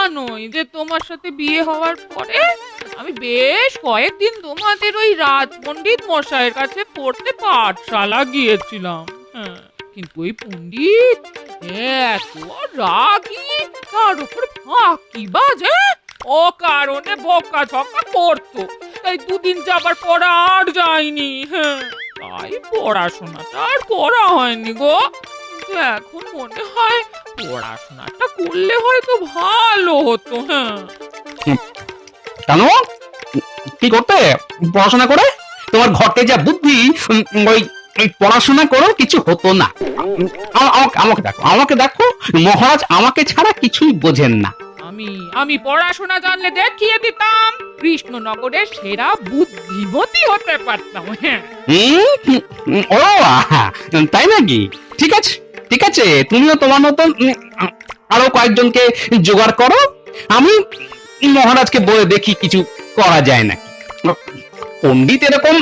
জানোই যে তোমার সাথে বিয়ে হওয়ার পরে আমি বেশ কয়েকদিন তোমাদের ওই রাজপণ্ডিত মশাইয়ের কাছে পড়তে পাঠশালা গিয়েছিলাম। হ্যাঁ, কিন্তু ওই পণ্ডিত এত রাগী, তার উপর ফাঁকিবাজ, ও কারণে বকাঝকা করতো। তাই দুদিন যাবার পর আর যাইনি। হ্যাঁ, তাই পড়াশোনাটা আর করা হয়নি গো। কিন্তু এখন মনে হয় পড়াশোনাটা করলে হয়তো ভালো হতো। হ্যাঁ, কেন? কি করতে পড়াশোনা করে? তোমার ঘটে যা বুদ্ধি, ওই ওই পড়াশোনা করেও কিছু হতো না। আমাকে দেখো, মহারাজ আমাকে ছাড়া কিছুই বোঝেন না। আমি আমি পড়াশোনা জানলে দেখিয়ে দিতাম, কৃষ্ণনগরের সেরা বুদ্ধিমতী হতে পারতাম। হ্যাঁ, ও আহা, তাই নাকি? ঠিক আছে, ঠিক আছে, তুমিও তোমার মতন আরো কয়েকজনকে জোগাড় করো। আমি মহারাজকে বলে দেখি কিছু করা যায় নাকি। পণ্ডিত এরকম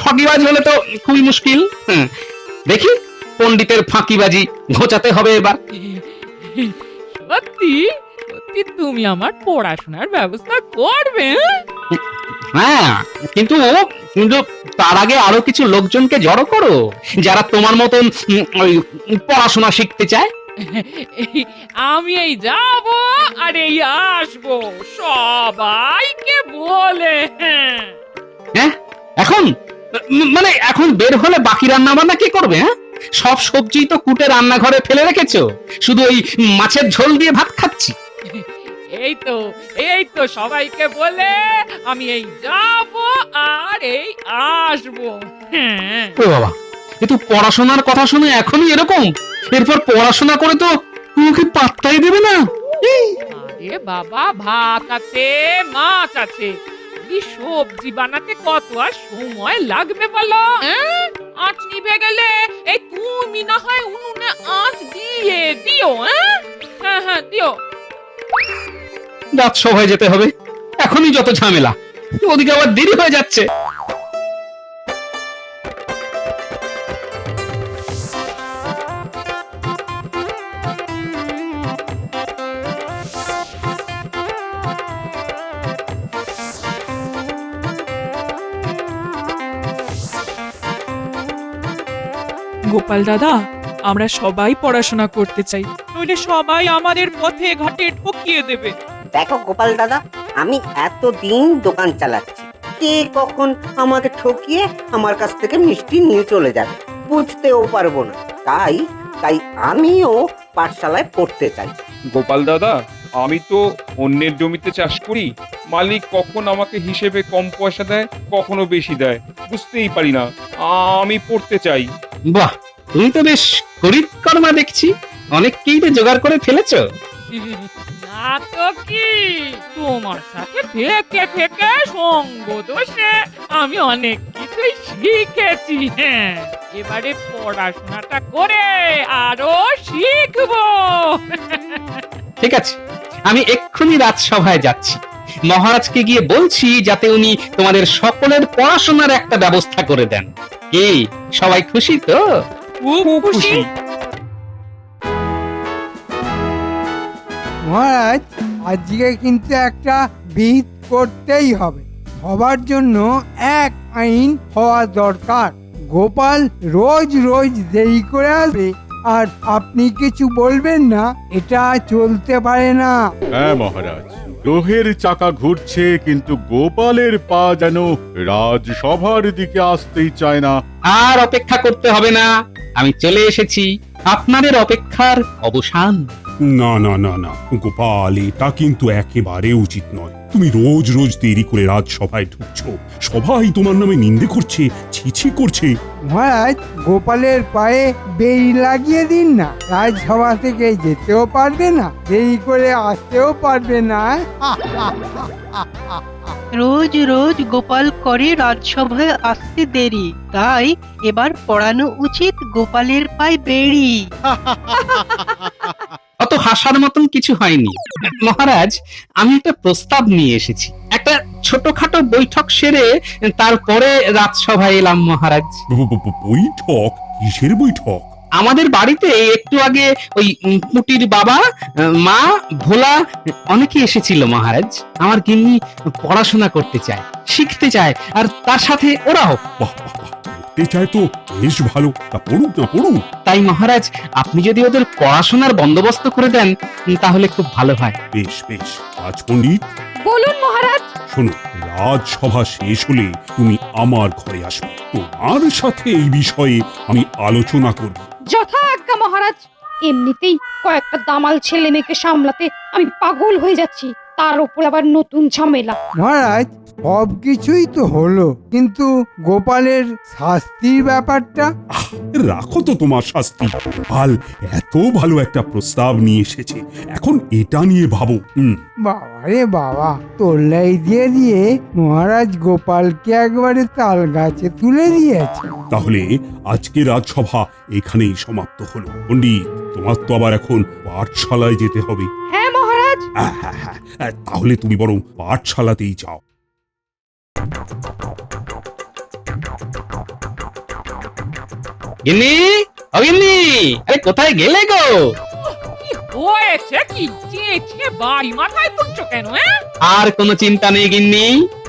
ফাঁকিবাজ হলে তো খুবই মুশকিল। দেখি পণ্ডিতের ফাঁকিবাজি ঘোচাতে হবে এবার। সত্যি সত্যি তুমি আমার পড়াশোনার ব্যবস্থা করবে? হ্যাঁ, কিন্তু কিন্তু তার আগে আরো কিছু লোকজনকে জড়ো করো, যারা তোমার মতন ওই পড়াশোনা শিখতে চায়। আমি এই যাব আর এই আসবো, সবাইকে বলে। হ্যাঁ, এখন মানে এখন বের হলে বাকি রান্না বান্না কে করবে? হ্যাঁ, সব সবজি তো কুটে রান্নাঘরে ফেলে রেখেছো, শুধু ওই মাছের ঝোল দিয়ে ভাত খাচ্ছি। এই তো সবাইকে বলে আমি এই যাব আর এই আসবো। হ্যাঁ, ও বাবা, এ তো পড়াশোনার কথা শুনে এখনই এরকম, এরপর পড়াশোনা করে তো তোমাকে পাত্তাই দেবে না। আরে বাবা, ভাত আছে, মাছ আছে, এই সবজি বানাতে কত আর সময় লাগবে বলো? হ্যাঁ, আঁচ নিভে গেলে এই তুমি না হয় উনুনে আঁচ দিয়ে দিও। হ্যাঁ হ্যাঁ হ্যাঁ, দিও। রাজসভায় যেতে হবে, এখনই যত ঝামেলা, ওদিকে আবার দেরি হয়ে যাচ্ছে। গোপাল দাদা, আমরা সবাই পড়াশোনা করতে চাই, নইলে সবাই আমাদের পথে ঘাটে ঠকিয়ে দেবে। দেখো গোপাল দাদা, আমি এতদিন দোকান চালাচ্ছি, কে কখন আমাকে ঠকিয়ে আমার কাছ থেকে মিষ্টি নিয়ে চলে যাবে বুঝতেও পারবো না। তাই তাই আমিও পাঠশালায় পড়তে চাই। গোপাল দাদা, আমি তো অন্যের জমিতে চাষ করি, মালিক কখন আমাকে হিসেবে কম পয়সা দেয়, কখনো বেশি দেয়, বুঝতেই পারি না। আমি পড়তে চাই। বাহ, তুমি তো বেশ করিতকর্মা দেখছি, অনেককেই তো জোগাড় করে ফেলেছো। না তো কি, তোমার সাথে থেকে থেকে সঙ্গ দোষে আমি অনেক কিছুই শিখেছি। হ্যাঁ, এবারে পড়াশোনাটা করে আরো শিখবো। ঠিক আছে, আমি এক্ষুনি রাজসভায় যাচ্ছি, মহারাজকে গিয়ে বলছি যাতে উনি তোমাদের সকলের পড়াশোনার একটা ব্যবস্থা করে দেন। কি সবাই খুশি তো? খুব খুশি। মহারাজ, আজকে কিন্তু একটা বিহিত করতেই হবে। সবার জন্য এক আইন হওয়া দরকার। গোপাল রোজ রোজ দেরি করে আসবে আর আপনি কিছু বলবেন না, এটা চলতে পারে না। হ্যাঁ মহারাজ, গ্রহের চাকা ঘুরছে কিন্তু গোপালের পা যেন রাজসভার দিকে আসতেই চায় না। আর অপেক্ষা করতে হবে না, আমি চলে এসেছি, আপনাদের অপেক্ষার অবসান। না না না না গোপাল, এটা কিন্তু একেবারে উচিত নয়। তুমি রোজ রোজ দেরি করে রাজসভায় ঢুকছো, সবাই তোমার নামে নিন্দে করছে, ছিছি করছে। মহারাজ, গোপালের পায়ে বেড়ি লাগিয়ে দিন না, রাজসভা থেকে যেতেও পারবে না, দেরি করে আসতেও পারবে না। রোজ রোজ গোপাল করে রাজসভায় আসতে দেরি, তাই এবার পড়ানো উচিত গোপালের পায়ে বেড়ি। অত হাসার মতন কিছু হয়নি মহারাজ, আমি একটা প্রস্তাব নিয়ে এসেছি। একটা ছোটখাটো বৈঠক সেরে তারপরে রাজসভায় এলাম মহারাজ। বৈঠক? কিসের বৈঠক? আমাদের বাড়িতে একটু আগে ওই পুটির বাবা, মা, ভোলা অনেকে এসেছিল মহারাজ। আমার গিন্নি পড়াশোনা করতে চায়, শিখতে চায়, আর তার সাথে ওরাও। বাহ বাহ বাহ, পড়তে চায় তো বেশ ভালো, তা পড়ুক না পড়ুক। তাই মহারাজ, আপনি যদি ওদের পড়াশোনার বন্দোবস্ত করে দেন তাহলে খুব ভালো হয়। বেশ বেশ, রাজপণ্ডিত বলুন মহারাজ। শোনো, রাজসভা শেষ হলে তুমি আমার ঘরে আসবে, তোমার সাথে এই বিষয়ে আমি আলোচনা করব। যথা আজ্ঞা মহারাজ। এমনিতেই কয়েকটা দামাল ছেলে মেয়েকে সামলাতে আমি পাগল হয়ে যাচ্ছি, তার উপর আবার নতুন ঝামেলা। মহারাজ, সব কিছুই তো হলো, কিন্তু গোপালের শাস্তির ব্যাপারটা। রাখো তো তোমার শাস্তি। গোপাল এত ভালো একটা প্রস্তাব নিয়ে এসেছে, এখন এটা নিয়ে ভাবো। বাবা রে বাবা, তোল্লাই দিয়ে দিয়ে মহারাজ গোপালকে একবারে তাল গাছে তুলে দিয়েছে। তাহলে আজকে রাজসভা এখানেই সমাপ্ত হলো। পণ্ডিত, তোমার তো আবার এখন পাঠশালায় যেতে হবে। হ্যাঁ মহারাজ। হ্যাঁ, তাহলে তুমি বরং পাঠশালাতেই যাও। গিন্নি, ও গিন্নি, আরে কোথায় গেলে গো? কি হয়েছে কি? চেঁচিয়ে বাড়ি মাথায় তুলছো কেন? আর কোনো চিন্তা নেই গিন্নি,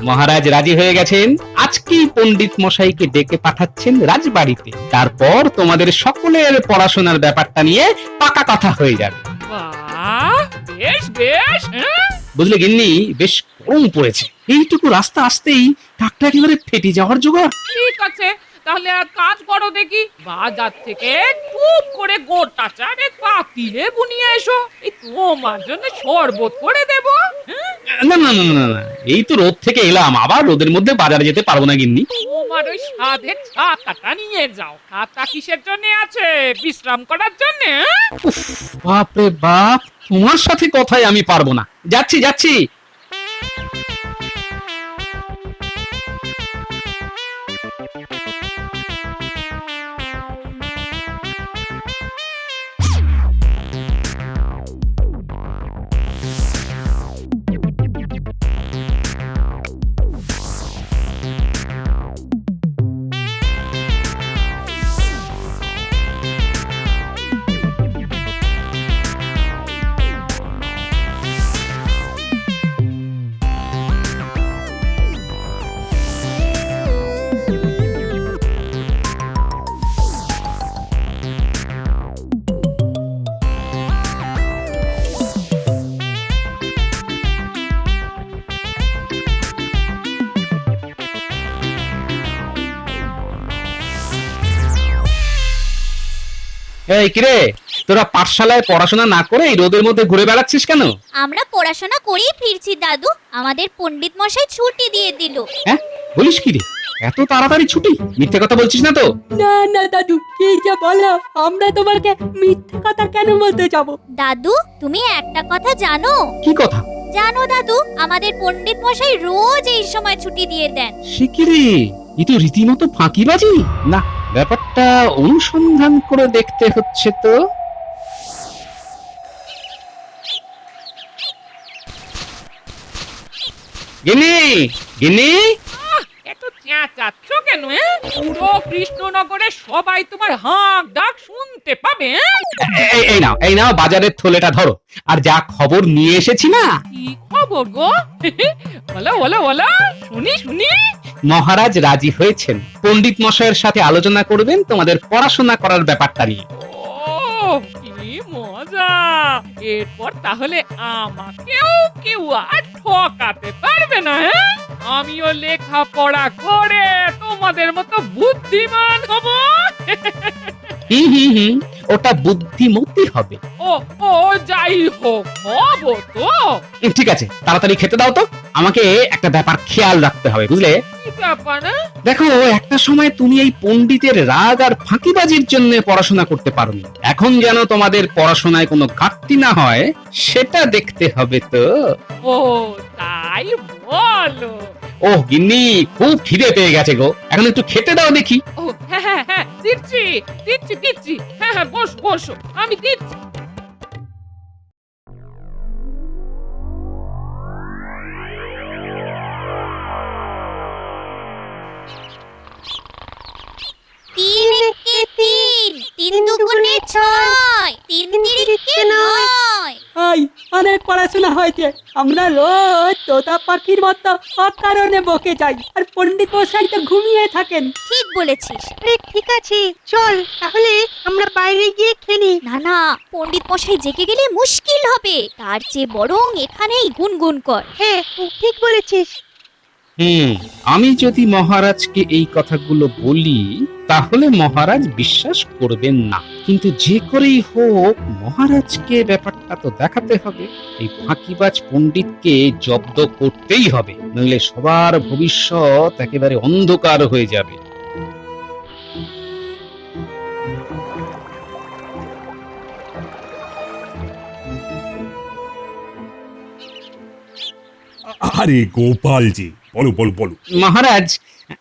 মহারাজ রাজি হয়ে গেছেন। আজকেই পণ্ডিত মশাইকে ডেকে পাঠাচ্ছেন রাজবাড়িতে। তারপর তোমাদের সকলের পড়াশোনার ব্যাপারটা নিয়ে পাকা কথা হয়ে যাবে। বাহ, বেশ বেশ। বুঝলে গিন্নি, বেশ গরম পড়েছে। এইটুকু রাস্তা আসতেই টাকটা একেবারে ফেটে যাওয়ার জোগাড়। ঠিক আছে, তাহলে আর কাজ করো দেখি। বাজার থেকে টুপ করে গোটা চারে পাতিলে বুনিয়ে এসো, এই তোমার জন্য শরবত করে দেবো। না না না না না, এই তো রোদ থেকে এলাম, আবার রোদের মধ্যে বাজারে যেতে পারবো না গিন্নি। তোমার ওই সাধের ছাতাটা নিয়ে যাও। ছাতা কিসের জন্য আছে? বিশ্রাম করার জন্য। উফ, বাপ রে বাপ, তোমার সাথে কথাই আমি পারবো না। যাচ্ছি যাচ্ছি। এই কিরে, তোরা পাঠশালায় পড়াশোনা না করে এই রোদের মধ্যে ঘুরে বেড়াচ্ছিস কেন? আমরা পড়াশোনা করেই ফিরছি দাদু, আমাদের পণ্ডিত মশাই ছুটি দিয়ে দিল। হ্যাঁ, বলিস কি রে, এত তাড়াতাড়ি ছুটি? মিথ্যে কথা বলছিস না তো? না না দাদু, কি যে বলো, আমরা তোমাকে মিথ্যে কথা কেন বলতে যাব? দাদু, তুমি একটা কথা জানো? কি কথা? জানো দাদু, আমাদের পণ্ডিত মশাই রোজ এই সময় ছুটি দিয়ে দেন। সে কি রে, এ তো রীতিমতো ফাঁকিবাজি। না, ব্যাপারটা অনুসন্ধান করে দেখতে হচ্ছে তো। গিন্নি, গিন্নি, এত চেঁচাচ্ছ কেন? পুরো কৃষ্ণনগরে সবাই তোমার হাঁক ডাক শুনতে পাবে। এই নাও বাজারের থলেটা ধরো, আর যা খবর নিয়ে এসেছি না। কি খবর গো? বলো বলো বলো, শুনি শুনি। মহারাজ রাজি হয়েছেন, পণ্ডিত মশাইয়ের সাথে আলোচনা করবেন তোমাদের পড়াশোনা করার ব্যাপারটা নিয়ে। ও, কি মজা! এরপর তাহলে আমাকেও কেউ আর ঠকাতে পারবে না। আমিও লেখাপড়া করে তোমাদের মতো বুদ্ধিমান হব। হুম, ওটা বুদ্ধিমতী হবে। ও ও, যাই হোক, হব তো। ঠিক আছে, তাড়াতাড়ি খেতে দাও তো। আমাকে একটা ব্যাপার খেয়াল রাখতে হবে, বুঝলে? কি ব্যাপার? দেখো, একটা সময় তুমি এই পণ্ডিতের রাগ আর ফাঁকিবাজির জন্য পড়াশোনা করতে পারোনি। এখন যেন তোমাদের পড়াশোনায় কোনো ঘাটতি না হয়, সেটা দেখতে হবে তো। ও, তাই বলো? ও গিন্নি, খুব খিদে পেয়ে গেছে গো, এখন একটু খেতে দাও দেখি। ও হ্যাঁ হ্যাঁ হ্যাঁ, দিচ্ছি দিচ্ছি দিচ্ছি। হ্যাঁ হ্যাঁ, বসো বসো, আমি দিচ্ছি। তিন একে তিন, তিন দুগুণ ভাই অনেক পড়াশোনা হয়েছে। আমরা রোজ তোতা পাখির মতো অকারণে বকে যাই, আর পণ্ডিত মশাই তো ঘুমিয়ে থাকেন। ঠিক বলেছিস। আরে ঠিক আছে, চল তাহলে আমরা বাইরে গিয়ে খেলি। না না, পণ্ডিত মশাই জেগে গেলে মুশকিল হবে, তার চেয়ে বরং এখানেই গুনগুন কর। হ্যাঁ, ঠিক বলেছিস। আমি যদি মহারাজকে এই কথাগুলো বলি তাহলে মহারাজ বিশ্বাস করবেন না, কিন্তু যে করেই হোক মহারাজকে ব্যাপারটা তো দেখাতে হবে। এই ফাঁকিবাজ পণ্ডিতকে জব্দ করতেই হবে, নইলে সবার ভবিষ্যৎ একেবারে অন্ধকার হয়ে যাবে। আরে গোপালজি, বলো বলো বলো। মহারাজ,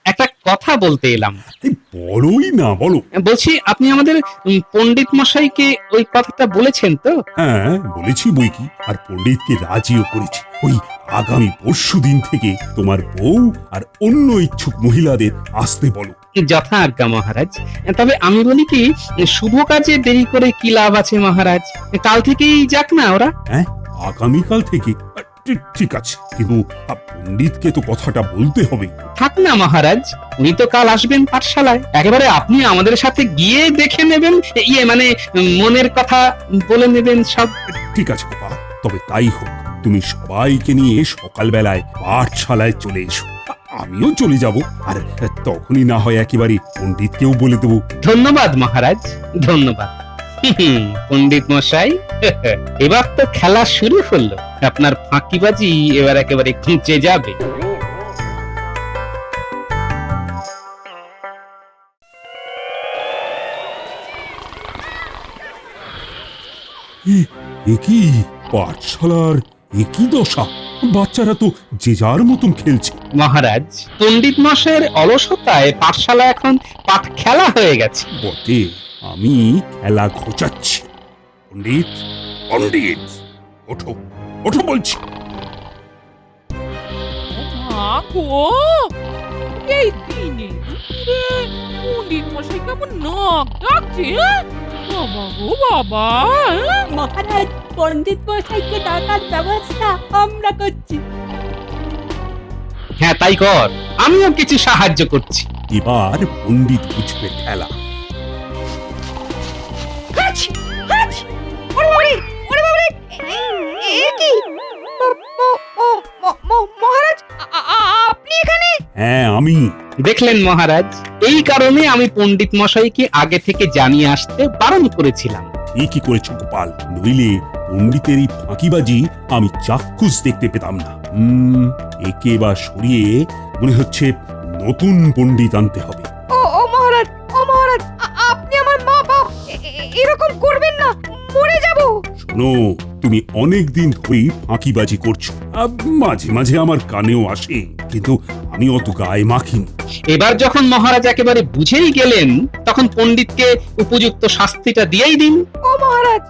একটা কথা বলতে এলাম। এই বলোই না, বলো। বলছি, আপনি আমাদের পণ্ডিত মশাইকে ওই কথাটা বলেছেন তো? হ্যাঁ, বলেছি বই কি, আর পণ্ডিতকে রাজিও করেছি। ওই আগামী পরশুদিন থেকে তোমার বউ আর অন্য ইচ্ছুক মহিলাদের আসতে বলো। যথা আজ্ঞা মহারাজ। তবে আমি বলি কি, শুভ কাজে দেরি করে কি লাভ আছে মহারাজ? কাল থেকেই যাক না ওরা। হ্যাঁ, আগামীকাল থেকে? ঠিক আছে, কিন্তু পণ্ডিতকে তো কথাটা বলতে হবে। থাক না মহারাজ, উনি তো কাল আসবেন পাঠশালায়, একেবারে আপনি আমাদের সাথে গিয়ে দেখে নেবেন, মানে মনের কথা বলে নেবেন সব। ঠিক আছে গোপাল, তবে তাই হোক। তুমি সবাইকে নিয়ে সকালবেলায় পাঠশালায় চলে এসো, আমিও চলে যাব, আর তখনই না হয় একেবারে পণ্ডিতকেও বলে দেবো। ধন্যবাদ মহারাজ, ধন্যবাদ। পণ্ডিত মশাই, এবার তো খেলা শুরু হলো, আপনার ফাঁকিবাজি এবার একেবারে ঘুঁচে যাবে। একই পাঠশালার একই দশা, বাচ্চারা তো যে যার মতন খেলছে। মহারাজ, পণ্ডিত মশাইয়ের অলসতায় পাঠশালা এখন পাঠ খেলা হয়ে গেছে। বটে, আমি খেলা ঘোচাচ্ছি। পণ্ডিত, পণ্ডিত, ওঠো, ওঠো বলছি। মা গো, এই দিনে দুপুরে পণ্ডিত মশাই কেমন নাক ডাকছে, হ্যাঁ? বাবা গো বাবা, হ্যাঁ? মহারাজ, পণ্ডিত মশাইকে ডাকার ব্যবস্থা আমরা করছি। হ্যাঁ, তাই কর, আমিও কিছু সাহায্য করছি। এবার পণ্ডিত বুঝবে খেলা। মহারাজ, আপনি এখানে? হ্যাঁ, আমি। দেখলেন মহারাজ, এই কারণে আমি পণ্ডিত মশাইকে আগে থেকে জানিয়ে আসতে বারণ করেছিলাম। ঠিকই করেছ গোপাল, নইলে পণ্ডিতের এই ফাঁকিবাজি আমি চাক্ষুষ দেখতে পেতাম না। একে বা সরিয়ে মনে হচ্ছে নতুন পণ্ডিত আনতে হবে। ও মহারাজ, ও মহারাজ, আপনি আমার মা বাপ, এরকম করবেন না, মরে যাব। শোনো, তুমি অনেক দিন ধরেই ফাঁকিবাজি করছো, মাঝে মাঝে আমার কানেও আসে, কিন্তু আমি অত গায়ে মাখিনি। এবার যখন মহারাজ একেবারে বুঝেই গেলেন, তখন পণ্ডিতকে উপযুক্ত শাস্তিটা দিয়েই দিন। ও মহারাজ,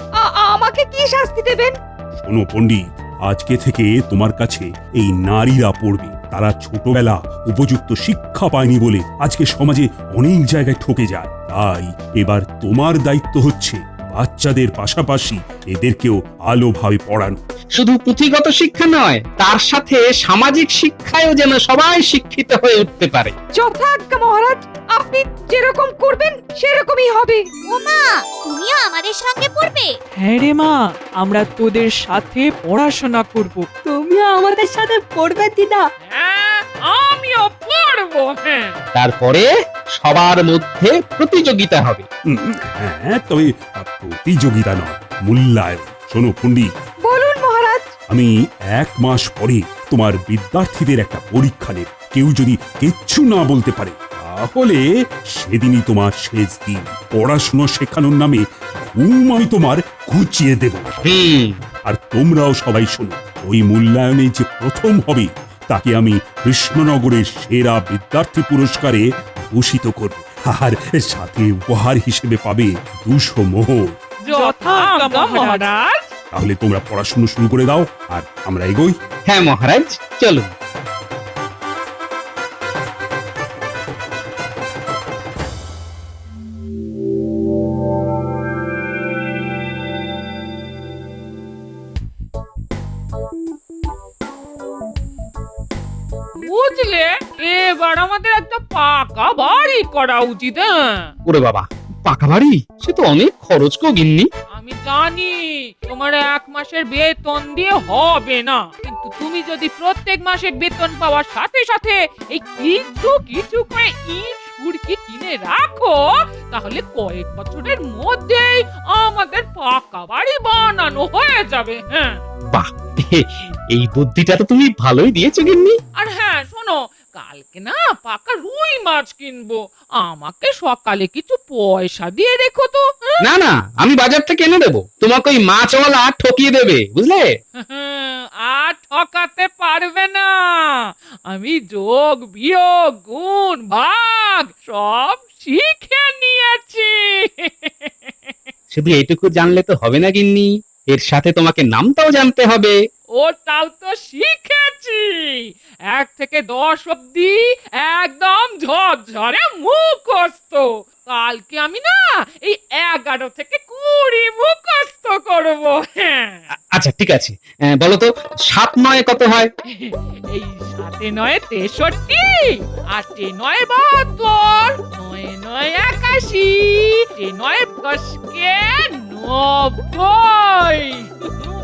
আমাকে কি শাস্তি দেবেন? শোনো পণ্ডিত, আজকে থেকে তোমার কাছে এই নারীরা পড়বে। তারা ছোটবেলা উপযুক্ত শিক্ষা পায়নি বলে আজকে সমাজে অনেক জায়গায় ঠকে যায়। তাই এবার তোমার দায়িত্ব হচ্ছে বাচ্চাদের পাশাপাশি এদেরকেও ভালোভাবে পড়ানো। শুধু পুঁথিগত শিক্ষা নয়, তার সাথে সামাজিক শিক্ষায়ও যেন সবাই শিক্ষিত হয়ে উঠতে পারে। যথাজ্ঞা মহারাজ, আপনি যেরকম করবেন সেরকমই হবে। ওমা, তুমিও আমাদের সঙ্গে পড়বে? হ্যাঁ রে মা, আমরা তোদের সাথে পড়াশোনা করব। তুমিও আমাদের সাথে পড়বে দিদা? হ্যাঁ, আমিও পড়বো। হ্যাঁ, তারপরে সবার মধ্যে প্রতিযোগিতা হবে। হ্যাঁ, তবে প্রতিযোগিতা নয়, মূল্যায়ন। শোনো পণ্ডিত, বলুন মহারাজ। আমি 1 মাস পরে তোমার বিদ্যার্থীদের একটা পরীক্ষা নেব। কেউ যদি কিচ্ছু না বলতে পারে তাহলে সেদিনই তোমার শেষ দিন। পড়াশোনা শেখানোর নামে আমি তোমার ঘুচিয়ে দেব। আর তোমরাও সবাই শোনো, ওই মূল্যায়নে যে প্রথম হবে তাকে আমি কৃষ্ণনগরের সেরা বিদ্যার্থী পুরস্কারে ভূষিত করব, আর সাথে উপহার হিসেবে পাবে 200 মোহর। যথাজ্ঞা মহারাজ। তাহলে তোমরা পড়াশোনা শুরু করে দাও, আর আমরা এগোই। হ্যাঁ মহারাজ, চলুন। বুঝলে, এবার আমাদের একটা পাকা বাড়ি করা উচিত। হ্যাঁ, ওরে বাবা, পাকা বাড়ি? সে তো অনেক খরচ গো গিন্নি। আমি জানি তোমার 1 মাসের বেতন দিয়ে হবে না, কিন্তু তুমি যদি প্রত্যেক মাসে বেতন পাওয়ার সাথে সাথে এই কিছু কিছু করে ইট সুরকি কিনে রাখো, তাহলে কয়েক বছরের মধ্যেই আমাদের পাকা বাড়ি বানানো হয়ে যাবে। হ্যাঁ, বাহ, এই বুদ্ধিটা তো তুমি ভালোই দিয়েছো গিন্নি। আর হ্যাঁ শোনো, কালকে না পাকা রুই মাছ কিনবো, আমাকে সকালে কিছু পয়সা দিয়ে রেখো তো। হ্যাঁ? না না, আমি বাজার থেকে এনে দেবো, তোমাকে ওই মাছওয়ালা ঠকিয়ে দেবে, বুঝলে? আর ঠকাতে পারবে না, আমি যোগ বিয়োগ গুণ ভাগ সব শিখে নিয়েছি। শুধু এইটুকু জানলে তো হবে না গিন্নি, এর সাথে তোমাকে নামটাও জানতে হবে। ওটাও তো শিখেছি। 1 থেকে 10 অব্দি একদম ঝরঝরে মুখস্থ। কালকে আমি না এই 11 থেকে 20 মুখস্থ করব। হ্যাঁ, আচ্ছা ঠিক আছে, বলো তো 7 9 কত হয়? এই 7 9 63, 8 9 72, 9 9 81, 9 10 90।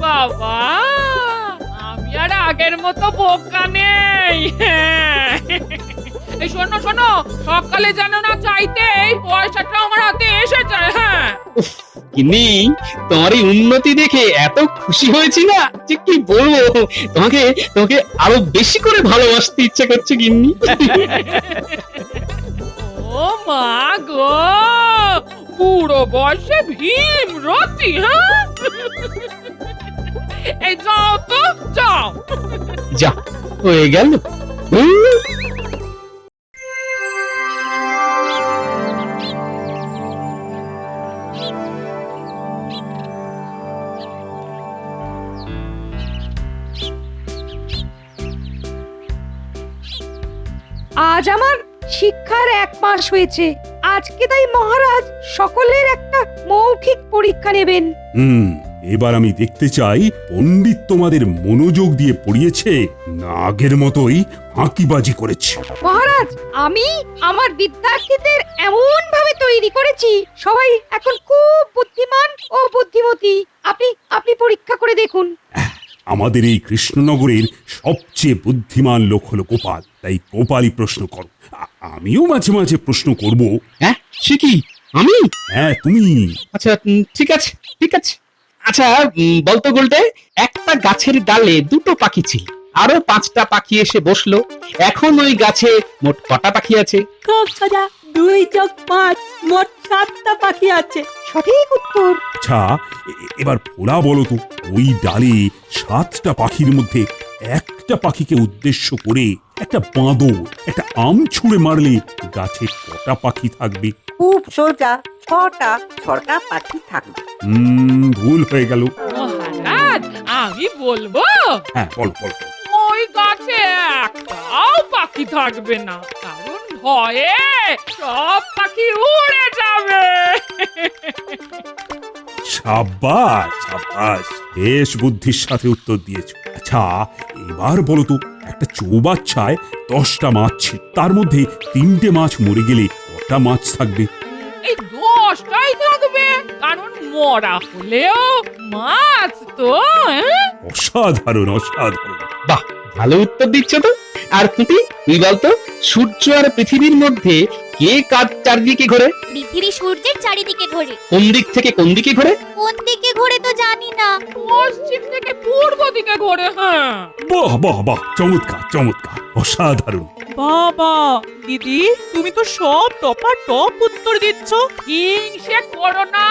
বাবা, আমি আর আগের মতো বোকা নেই। হ্যাঁ। এই শোনো শোনো, সকালে যেন না চাইতে এই পয়সাটা আমার হাতে এসে যায়। হ্যাঁ, গিন্নি, তোমার এই উন্নতি দেখে এত খুশি হয়েছি না যে কি বলবো। তোমাকে তোমাকে আরো বেশি করে ভালোবাসতে ইচ্ছে করছে গিন্নি। ও মা গো, বুড়ো বয়সে ভীম রতি। হ্যাঁ, এই যাও তো যাও। যা হয়ে গেল। আজ আমার শিক্ষার 1 মাস হয়েছে। আজকে তাই মহারাজ সকলের একটা মৌখিক পরীক্ষা নেবেন। এবার আমি দেখতে চাই পণ্ডিত তোমাদের মনোযোগ দিয়ে পড়িয়েছে না আগের মতোই ফাঁকিবাজি করেছে। মহারাজ, আমি আমার বিদ্যার্থীদের এমন ভাবে তৈরি করেছি সবাই এখন খুব বুদ্ধিমান ও বুদ্ধিমতী। আপনি পরীক্ষা করে দেখুন। আমাদের এই কৃষ্ণনগরের সবচেয়ে বুদ্ধিমান লোক হলো গোপাল, তাই গোপালই প্রশ্ন করো। আমিও মাঝে মাঝে প্রশ্ন করব। হ্যাঁ, সে কি আমি? হ্যাঁ তুমি। আচ্ছা ঠিক আছে ঠিক আছে। আচ্ছা বলতো গুলটে, একটা গাছের ডালে 2টো পাখি ছিল, আরো 5টা পাখি এসে বসলো, এখন ওই গাছে মোট কটা পাখি আছে? খুব সোজা, 2 যোগ 5, মোট 7টা পাখি আছে। সঠিক উত্তর। আচ্ছা এবার ভোলা বলো তো, ওই ডালে 7টা পাখির মধ্যে একটা পাখিকে উদ্দেশ্য করে একটা বাঁদর একটা আম ছুঁড়ে মারলে গাছে কটা পাখি থাকবে? খুব সোজা, 6টা পাখি থাকবে। ভুল হয়ে গেল। মহারাজ, আমি বলবো। হ্যাঁ বলো বলো। ওই গাছে একটাও পাখি থাকবে না, কারণ ভয়ে সব পাখি উড়ে যাবে। সাবাস সাবাস, বেশ বুদ্ধির সাথে উত্তর দিয়েছো। আচ্ছা এবার বলো তো, একটা চৌবাচ্চায় 10টা মাছ ছিল, তার মধ্যে 3টে মাছ মরে গেলে কটা মাছ থাকবে? এই 10টাই থাকবে, কারণ মরা হলেও মাছ তো। অসাধারণ অসাধারণ। বাহ, ভালো উত্তর দিচ্ছ তো। আর তুই বলতো, সূর্য আর পৃথিবীর মধ্যে কে কার চারদিকে ঘোরে? পৃথিবী সূর্যের চারিদিকে ঘোরে। কোন দিক থেকে কোন দিকে ঘোরে? কোন দিকে ঘোরে তো জানি না। পশ্চিম থেকে পূর্ব দিকে ঘোরে। হ্যাঁ, বাহ বাহ বাহ, চমৎকার চমৎকার, অসাধারণ। বাবা, দিদি তুমি তো সব টপ উত্তর দিচ্ছ। হিংসে করো না,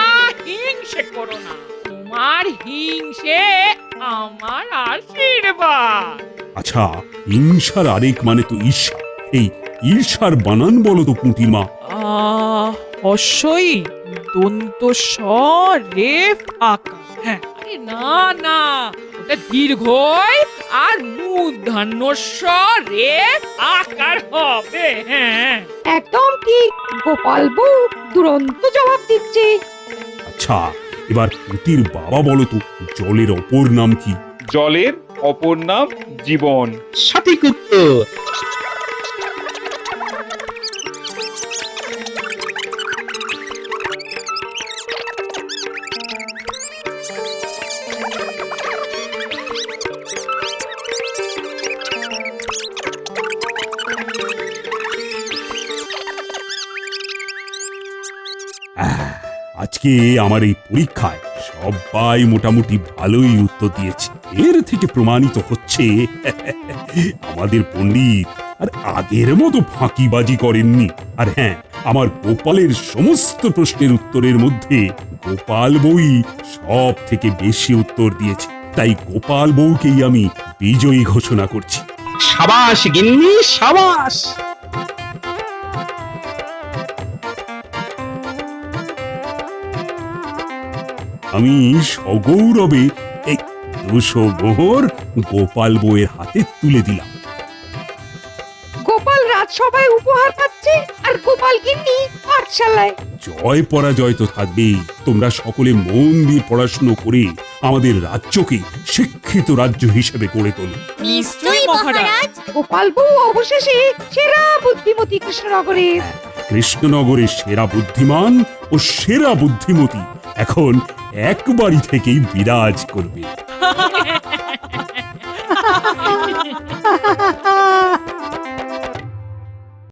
হিংসে করো না, তোমার হিংসে আমার আশীর্বাদ। আচ্ছা হিংসার আরেক মানে তো ঈর্ষা, এই ঈর্ষার বানান বলো তো পুঁটির মা। হস্যই দন্ত স রেফ আকার। হ্যাঁ, আরে না না, ওটা দীর্ঘই আর মূর্ধন্য স রে আকার হবে। হ্যাঁ, একদম ঠিক। গোপাল বউ দুরন্ত জবাব দিচ্ছে। আচ্ছা এবার পুঁটির বাবা বলো তো, জলের অপর নাম কি? জলের অপর নাম জীবন। সঠিক উত্তর। আজকে আমার এই পরীক্ষায় সবাই মোটামুটি ভালোই উত্তর দিয়েছে। এর থেকে প্রমাণিত হচ্ছে আমাদের পণ্ডিত আর আগের মতো ফাঁকিবাজি করেননি। আর হ্যাঁ, আমার গোপালের সমস্ত প্রশ্নের উত্তরের মধ্যে গোপাল বই সব থেকে বেশি উত্তর দিয়েছে। তাই গোপাল বউকেই আমি বিজয়ী ঘোষণা করছি। সাবাস গিন্নি, সাবাস। আমি সগৌরবে এই 200 মোহর গোপাল বউয়ের হাতে তুলে দিলাম। গোপাল রাজসভায় উপহার পাচ্ছে আর গোপাল গিন্নি পাঠশালায়। জয় পরাজয় তো থাকবেই। তোমরা সকলে মন দিয়ে পড়াশুনো করে আমাদের রাজ্যকে শিক্ষিত রাজ্য হিসেবে গড়ে তোলো। নিশ্চয়ই মহারাজ। গোপাল বউ অবশেষে সেরা বুদ্ধিমতী কৃষ্ণনগরের। কৃষ্ণনগরের সেরা বুদ্ধিমান ও সেরা বুদ্ধিমতী এখন এক বাড়ি থেকেই বিরাজ করবে।